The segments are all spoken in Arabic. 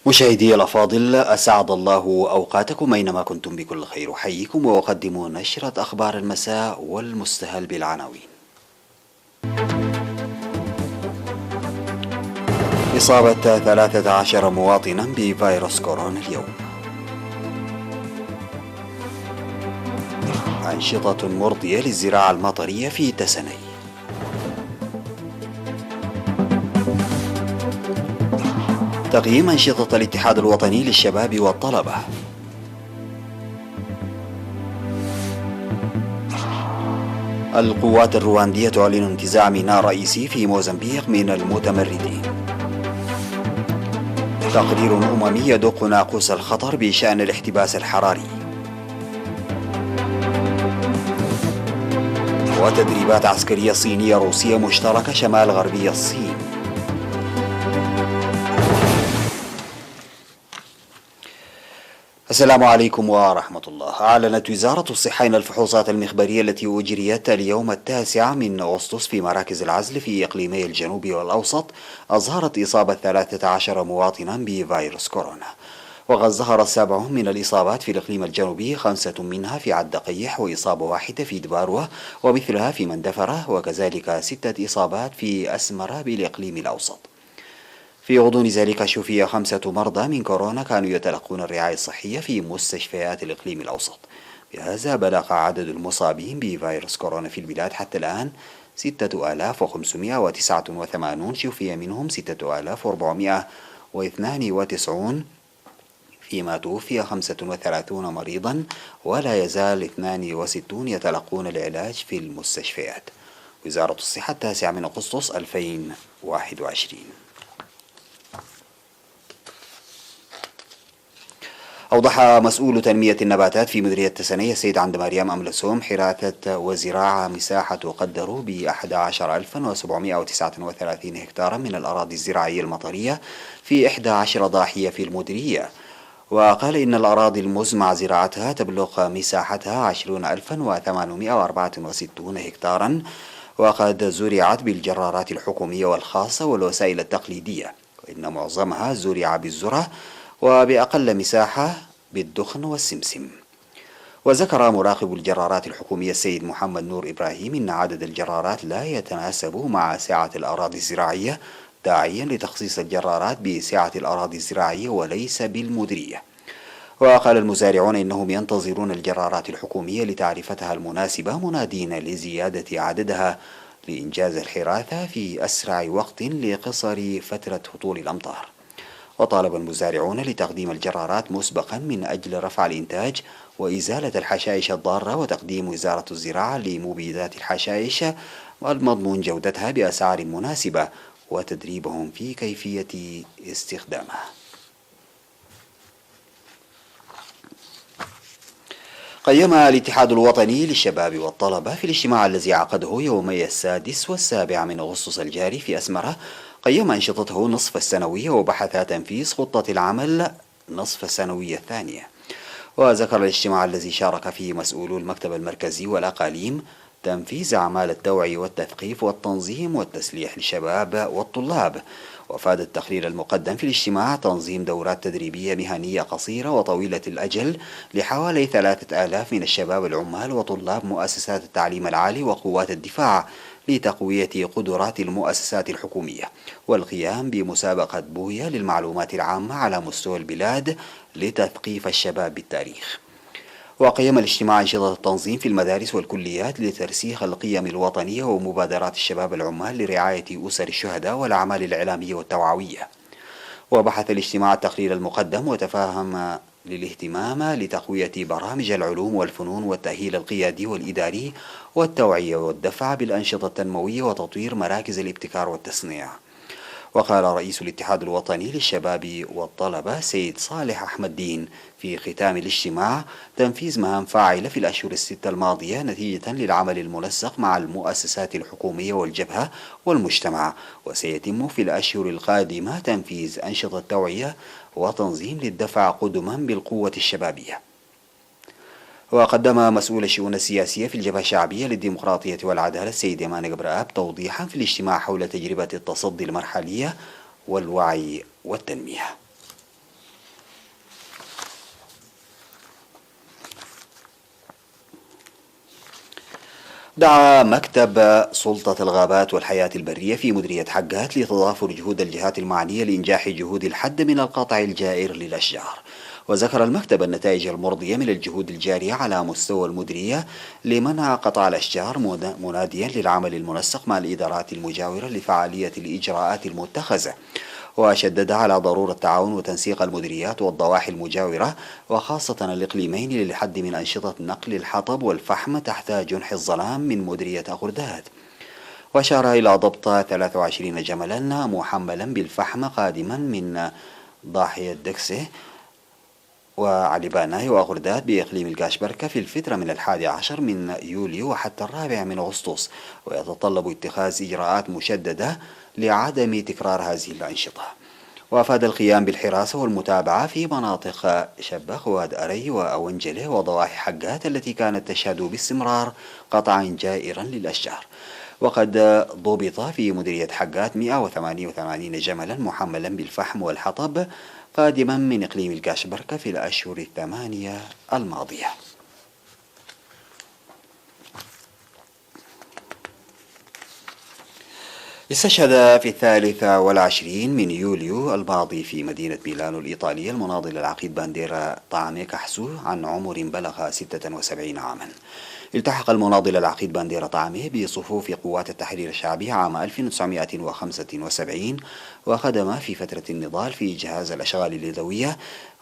مشاهدي الأفاضل، أسعد الله أوقاتكم أينما كنتم بكل خير. أحييكم وأقدم نشرة أخبار المساء والمستهل بالعناوين. إصابة 13 مواطنا بفيروس كورونا اليوم. أنشطة مرضية للزراعة المطرية في تسني. تقييم أنشطة الاتحاد الوطني للشباب والطلبة. القوات الرواندية تعلن انتزاع ميناء رئيسي في موزمبيق من المتمردين. تقرير أممي يدق ناقوس الخطر بشأن الاحتباس الحراري. وتدريبات عسكرية صينية روسية مشتركة شمال غربي الصين. السلام عليكم ورحمة الله. أعلنت وزارة الصحة أن الفحوصات المخبرية التي أجريت اليوم 9 من أغسطس في مراكز العزل في إقليمي الجنوب والأوسط أظهرت إصابة 13 مواطنا بفيروس كورونا، وقد ظهر 7 من الإصابات في الإقليم الجنوبي، 5 منها في عد قيح، وإصابة واحدة في دباروة ومثلها في مندفرة، وكذلك 6 إصابات في أسمرة بالإقليم الأوسط. في غضون ذلك شفي 5 مرضى من كورونا كانوا يتلقون الرعاية الصحية في مستشفيات الإقليم الأوسط. بهذا بلغ عدد المصابين بفيروس كورونا في البلاد حتى الآن 6589، شفي منهم 6492، فيما توفي 35 مريضا، ولا يزال 62 يتلقون العلاج في المستشفيات. وزارة الصحة 9 من أغسطس 2021. أوضح مسؤول تنمية النباتات في مديرية تسنية السيد عند مريم أملسوم حراثة وزراعة مساحة تقدر ب 11739 هكتارا من الأراضي الزراعية المطرية في 11 ضاحية في المديرية. وقال إن الأراضي المزمع زراعتها تبلغ مساحتها 20864 هكتارا، وقد زرعت بالجرارات الحكومية والخاصة والوسائل التقليدية، وإن معظمها زرع بالذرة وبأقل مساحة بالدخن والسمسم. وذكر مراقب الجرارات الحكومية السيد محمد نور إبراهيم إن عدد الجرارات لا يتناسب مع سعة الأراضي الزراعية، داعيا لتخصيص الجرارات بسعة الأراضي الزراعية وليس بالمديرية. وقال المزارعون إنهم ينتظرون الجرارات الحكومية لتعرفتها المناسبة، منادين لزيادة عددها لإنجاز الحراثة في أسرع وقت لقصر فترة هطول الأمطار. وطالب المزارعون لتقديم الجرارات مسبقا من أجل رفع الإنتاج وإزالة الحشائش الضارة، وتقديم وزارة الزراعة لمبيدات الحشائش والمضمون جودتها بأسعار مناسبة، وتدريبهم في كيفية استخدامها. قيم الاتحاد الوطني للشباب والطلبة في الاجتماع الذي عقده يومي 6 و7 من أغسطس الجاري في أسمرة، قيم أنشطته نصف السنوية وبحث تنفيذ خطة العمل نصف السنوية الثانية. وذكر الاجتماع الذي شارك فيه مسؤولو المكتب المركزي والأقاليم تنفيذ أعمال التوعية والتثقيف والتنظيم والتسليح للشباب والطلاب. وأفاد التقرير المقدم في الاجتماع تنظيم دورات تدريبية مهنية قصيرة وطويلة الأجل لحوالي 3000 من الشباب العمال وطلاب مؤسسات التعليم العالي وقوات الدفاع لتقوية قدرات المؤسسات الحكومية، والقيام بمسابقة بويا للمعلومات العامة على مستوى البلاد لتثقيف الشباب بالتاريخ. وقيم الاجتماع أنشطة التنظيم في المدارس والكليات لترسيخ القيم الوطنية ومبادرات الشباب العمال لرعاية أسر الشهداء والأعمال الإعلامية والتوعوية. وبحث الاجتماع التقرير المقدم وتفاهم للاهتمام لتقوية برامج العلوم والفنون والتأهيل القيادي والإداري والتوعية والدفع بالأنشطة التنموية وتطوير مراكز الابتكار والتصنيع. وقال رئيس الاتحاد الوطني للشباب والطلبة سيد صالح أحمد دين في ختام الاجتماع تنفيذ مهام فاعلة في الأشهر ال6 الماضية نتيجة للعمل المنسق مع المؤسسات الحكومية والجبهة والمجتمع، وسيتم في الأشهر القادمة تنفيذ أنشطة توعية وتنظيم للدفع قدما بالقوة الشبابية. وقدم مسؤول الشؤون السياسية في الجبهة الشعبية للديمقراطية والعدالة السيد يمان قبرآب توضيحا في الاجتماع حول تجربة التصدي المرحلية والوعي والتنمية. دعا مكتب سلطة الغابات والحياة البرية في مديرية حقات لتضافر جهود الجهات المعنية لإنجاح جهود الحد من القطع الجائر للأشجار. وذكر المكتب النتائج المرضية من الجهود الجارية على مستوى المديرية لمنع قطع الأشجار، مناديا للعمل المنسق مع الإدارات المجاورة لفعالية الإجراءات المتخذة. وشدد على ضرورة تعاون وتنسيق المديريات والضواحي المجاورة وخاصة الإقليمين للحد من أنشطة نقل الحطب والفحم تحت جنح الظلام من مديرية أغرداد. وأشار إلى ضبط 23 جملا محملا بالفحم قادما من ضاحية دكسه وعلباناي وأغرداد بإقليم القاشبركة في الفترة من 11 من يوليو وحتى 4 من أغسطس، ويتطلب اتخاذ إجراءات مشددة لعدم تكرار هذه الأنشطة. وأفاد القيام بالحراسة والمتابعة في مناطق شبخ وواد أري وأونجلة وضواحي حقات التي كانت تشهد باستمرار قطعا جائرا للأشجار. وقد ضبط في مديرية حقات 188 جملا محملا بالفحم والحطب قادما من إقليم الكاشبركة في الأشهر الثمانية الماضية. استشهد في 23 من يوليو الماضي في مدينة ميلانو الإيطالية المناضل العقيد بانديرا طعامي كحسو عن عمر بلغ 76 عاما. التحق المناضل العقيد بانديرا طعامي بصفوف قوات التحرير الشعبي عام 1975 وخدم في فترة النضال في جهاز الأشغال اليدوية،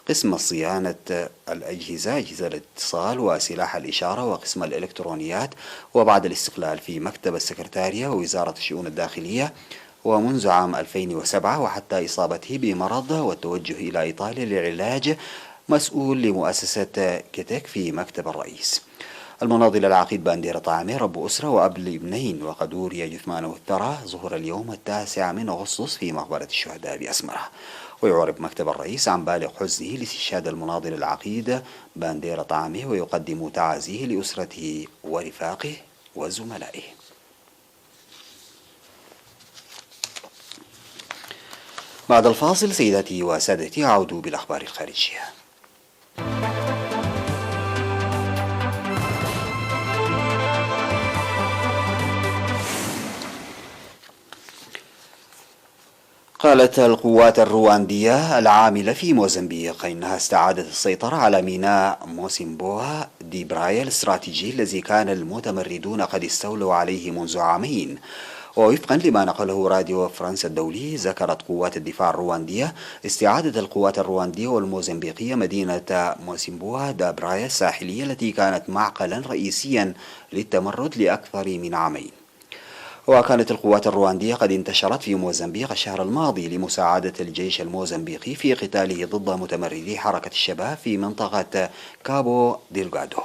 قسم صيانة الأجهزة، أجهزة الاتصال وسلاح الإشارة، وقسم الإلكترونيات، وبعد الاستقلال في مكتب السكرتارية ووزارة الشؤون الداخلية. ومنذ عام 2007 وحتى إصابته بمرض والتوجه إلى إيطاليا للعلاج مسؤول لمؤسسة كيتك في مكتب الرئيس. المناضل العقيد بانديرا طعامي رب أسرة وأب لابنين، وقد أوري جثمانه الثرى ظهر اليوم 9 من أغسطس في مقبرة الشهداء بأسمرة. ويعرب مكتب الرئيس عن بالغ حزنه لاستشهاد المناضل العقيد بانديرا طعامي ويقدم تعازيه لأسرته ورفاقه وزملائه. بعد الفاصل سيداتي وسادتي أعود بالأخبار الخارجية. قالت القوات الرواندية العاملة في موزمبيق إنها استعادت السيطرة على ميناء موسيمبوها دي برايا الاستراتيجي الذي كان المتمردون قد استولوا عليه منذ عامين. ووفقا لما نقله راديو فرنسا الدولي، ذكرت قوات الدفاع الرواندية استعادة القوات الرواندية والموزمبيقية مدينة موسيمبوها دا برايا الساحلية التي كانت معقلا رئيسيا للتمرد لأكثر من عامين. وكانت القوات الرواندية قد انتشرت في موزمبيق الشهر الماضي لمساعدة الجيش الموزمبيقي في قتاله ضد متمردي حركة الشباب في منطقة كابو ديلغادو.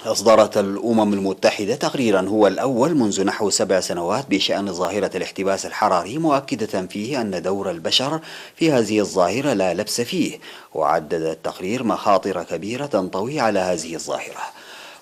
أصدرت الأمم المتحدة تقريرا هو الأول منذ نحو 7 سنوات بشأن ظاهرة الاحتباس الحراري، مؤكدة فيه أن دور البشر في هذه الظاهرة لا لبس فيه. وعدد التقرير مخاطر كبيرة تنطوي على هذه الظاهرة.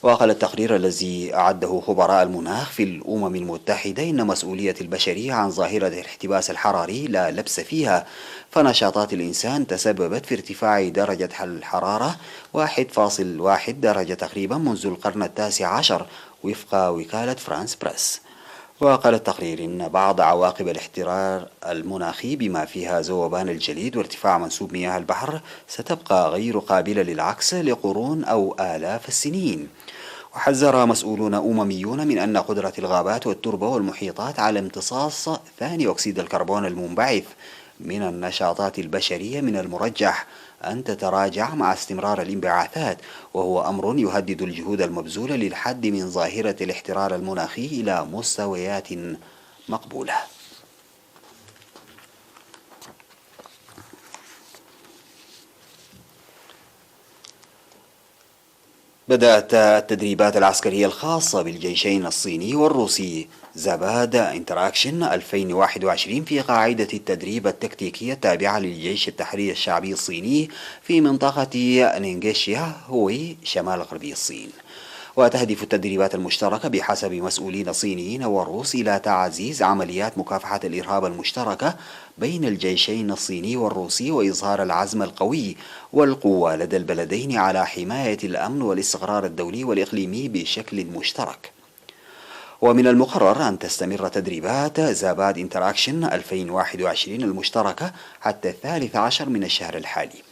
وقال التقرير الذي أعده خبراء المناخ في الأمم المتحدة إن مسؤولية البشرية عن ظاهرة الاحتباس الحراري لا لبس فيها، فنشاطات الإنسان تسببت في ارتفاع درجة الحرارة 1.1 درجة تقريبا منذ القرن التاسع عشر وفق وكالة فرانس بريس. وقال التقرير إن بعض عواقب الاحترار المناخي بما فيها ذوبان الجليد وارتفاع منسوب مياه البحر ستبقى غير قابلة للعكس لقرون أو آلاف السنين. وحذر مسؤولون أمميون من أن قدرة الغابات والتربة والمحيطات على امتصاص ثاني أكسيد الكربون المنبعث من النشاطات البشرية من المرجح أن تتراجع مع استمرار الانبعاثات، وهو أمر يهدد الجهود المبذولة للحد من ظاهرة الاحترار المناخي إلى مستويات مقبولة. بدأت التدريبات العسكرية الخاصة بالجيشين الصيني والروسي زباد انتراكشن 2021 في قاعدة التدريب التكتيكية التابعة للجيش التحرير الشعبي الصيني في منطقة نينغشيا هوي شمال غربي الصين. وتهدف التدريبات المشتركة بحسب مسؤولين صينيين وروس إلى تعزيز عمليات مكافحة الإرهاب المشتركة بين الجيشين الصيني والروسي، وإظهار العزم القوي والقوة لدى البلدين على حماية الأمن والاستقرار الدولي والإقليمي بشكل مشترك. ومن المقرر أن تستمر تدريبات زاباد انتراكشن 2021 المشتركة حتى 13 من الشهر الحالي.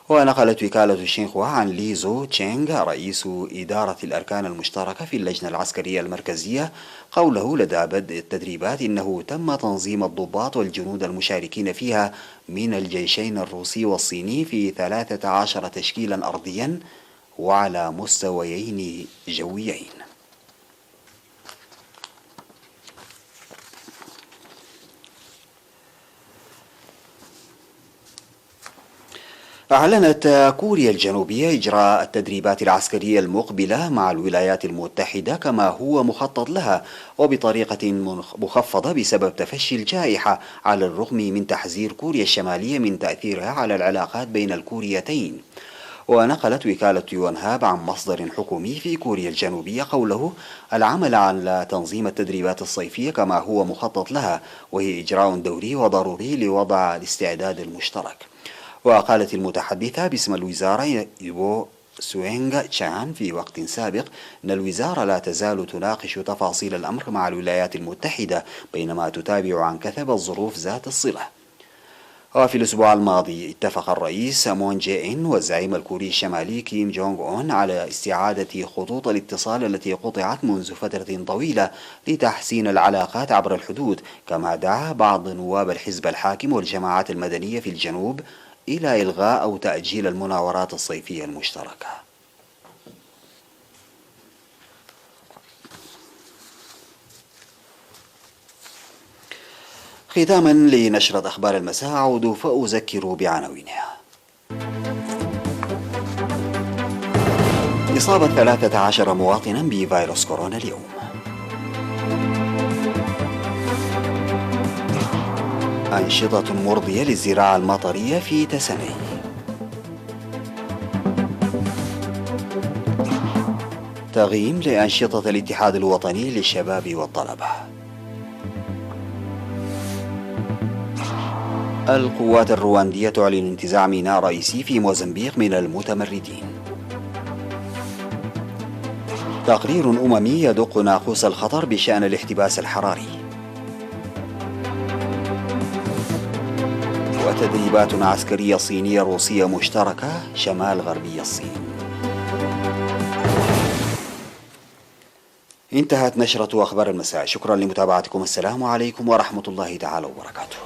ونقلت وكالة شينخوا عن ليزو تشينغ رئيس إدارة الأركان المشتركة في اللجنة العسكرية المركزية قوله لدى بدء التدريبات إنه تم تنظيم الضباط والجنود المشاركين فيها من الجيشين الروسي والصيني في 13 تشكيلا أرضيا وعلى مستويين جويين. أعلنت كوريا الجنوبية إجراء التدريبات العسكرية المقبلة مع الولايات المتحدة كما هو مخطط لها وبطريقة مخفضة بسبب تفشي الجائحة، على الرغم من تحذير كوريا الشمالية من تأثيرها على العلاقات بين الكوريتين. ونقلت وكالة يونهاب عن مصدر حكومي في كوريا الجنوبية قوله العمل على تنظيم التدريبات الصيفية كما هو مخطط لها، وهي إجراء دوري وضروري لوضع الاستعداد المشترك. وقالت المتحدثة باسم الوزارة يبو سوينغ تشان في وقت سابق أن الوزارة لا تزال تناقش تفاصيل الأمر مع الولايات المتحدة بينما تتابع عن كثب الظروف ذات الصلة. وفي الأسبوع الماضي اتفق الرئيس مون جي إن والزعيم الكوري الشمالي كيم جونغ أون على استعادة خطوط الاتصال التي قطعت منذ فترة طويلة لتحسين العلاقات عبر الحدود، كما دعا بعض نواب الحزب الحاكم والجماعات المدنية في الجنوب إلى إلغاء أو تأجيل المناورات الصيفية المشتركة. ختاما لنشرة أخبار المساء أعود فأذكر بعناوينها. إصابة 13 مواطنا بفيروس كورونا اليوم. أنشطة مرضية للزراعة المطرية في تسني. تقييم لأنشطة الاتحاد الوطني للشباب والطلبة. القوات الرواندية تعلن انتزاع ميناء رئيسي في موزمبيق من المتمردين. تقرير أممي يدق ناقوس الخطر بشأن الاحتباس الحراري. وتدريبات عسكرية صينية روسية مشتركة شمال غربي الصين. انتهت نشرة أخبار المساء، شكرا لمتابعتكم، السلام عليكم ورحمة الله تعالى وبركاته.